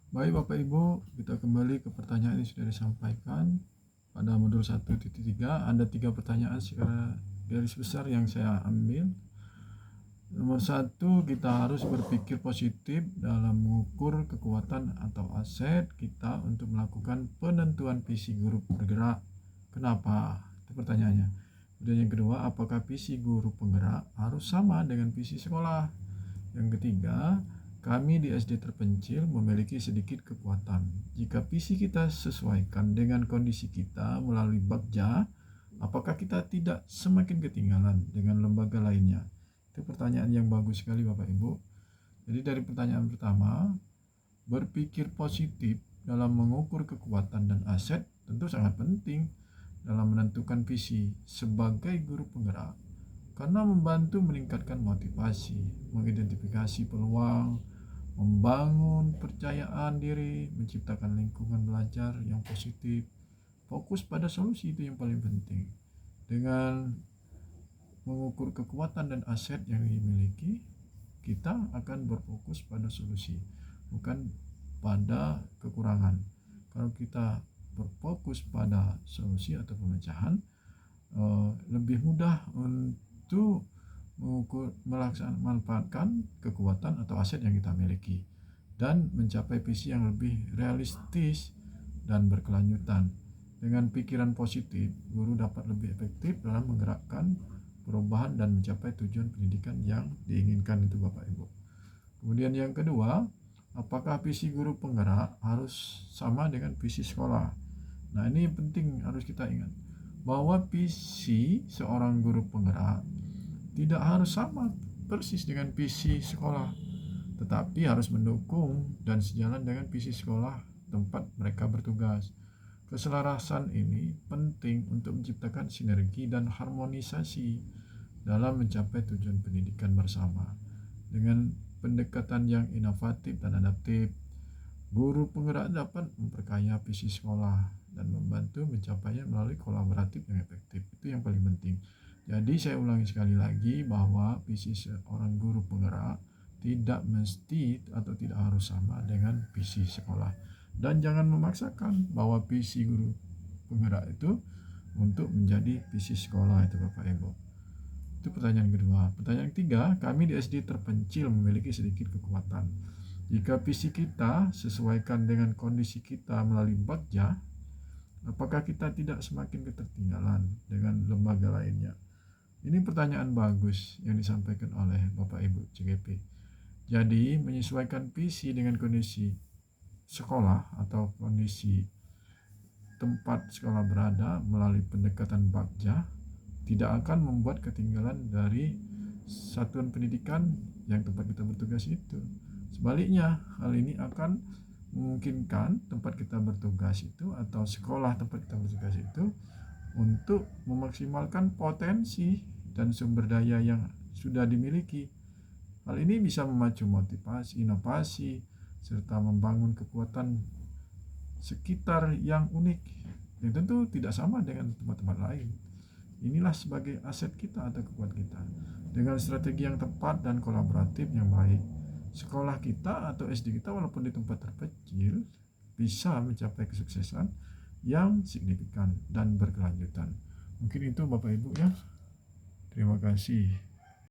Baik Bapak Ibu, kita kembali ke pertanyaan yang sudah disampaikan pada modul 1.3. Ada 3 pertanyaan secara garis besar yang saya ambil. Nomor 1, kita harus berpikir positif dalam mengukur kekuatan atau aset kita untuk melakukan penentuan visi guru penggerak. Kenapa? Itu pertanyaannya. Kemudian yang kedua, apakah visi guru penggerak harus sama dengan visi sekolah? Yang ketiga, kami di SD terpencil memiliki sedikit kekuatan. Jika visi kita sesuaikan dengan kondisi kita melalui Bagja, apakah kita tidak semakin ketinggalan dengan lembaga lainnya? Itu pertanyaan yang bagus sekali Bapak Ibu. Jadi dari pertanyaan pertama, berpikir positif dalam mengukur kekuatan dan aset tentu sangat penting dalam menentukan visi sebagai guru penggerak, karena membantu meningkatkan motivasi, mengidentifikasi peluang, membangun percayaan diri, menciptakan lingkungan belajar yang positif, fokus pada solusi itu yang paling penting. Dengan mengukur kekuatan dan aset yang dimiliki, kita akan berfokus pada solusi, bukan pada kekurangan. Kalau kita berfokus pada solusi atau pemecahan, lebih mudah untuk manfaatkan kekuatan atau aset yang kita miliki dan mencapai visi yang lebih realistis dan berkelanjutan. Dengan pikiran positif, guru dapat lebih efektif dalam menggerakkan perubahan dan mencapai tujuan pendidikan yang diinginkan itu Bapak Ibu. Kemudian yang kedua, apakah visi guru penggerak harus sama dengan visi sekolah? Nah, ini penting harus kita ingat bahwa visi seorang guru penggerak tidak harus sama persis dengan visi sekolah, tetapi harus mendukung dan sejalan dengan visi sekolah tempat mereka bertugas. Keselarasan ini penting untuk menciptakan sinergi dan harmonisasi dalam mencapai tujuan pendidikan bersama. Dengan pendekatan yang inovatif dan adaptif, guru penggerak dapat memperkaya visi sekolah dan membantu mencapainya melalui kolaboratif yang efektif. Itu yang paling penting. Jadi saya ulangi sekali lagi bahwa visi seorang guru penggerak tidak mesti atau tidak harus sama dengan visi sekolah. Dan jangan memaksakan bahwa visi guru penggerak itu untuk menjadi visi sekolah itu Bapak Ibu. Itu pertanyaan kedua. Pertanyaan ketiga, kami di SD terpencil memiliki sedikit kekuatan. Jika visi kita sesuaikan dengan kondisi kita melalui Bagja, apakah kita tidak semakin ketertinggalan dengan lembaga lainnya? Ini pertanyaan bagus yang disampaikan oleh Bapak Ibu CGP. Jadi menyesuaikan visi dengan kondisi sekolah atau kondisi tempat sekolah berada melalui pendekatan Bagja tidak akan membuat ketinggalan dari satuan pendidikan yang tempat kita bertugas itu. Sebaliknya, hal ini akan memungkinkan tempat kita bertugas itu atau sekolah tempat kita bertugas itu untuk memaksimalkan potensi dan sumber daya yang sudah dimiliki. Hal ini bisa memacu motivasi, inovasi, serta membangun kekuatan sekitar yang unik yang tentu tidak sama dengan tempat-tempat lain. Inilah sebagai aset kita atau kekuatan kita. Dengan strategi yang tepat dan kolaboratif yang baik, sekolah kita atau SD kita walaupun di tempat terpencil bisa mencapai kesuksesan yang signifikan dan berkelanjutan. Mungkin itu Bapak Ibu ya. Terima kasih.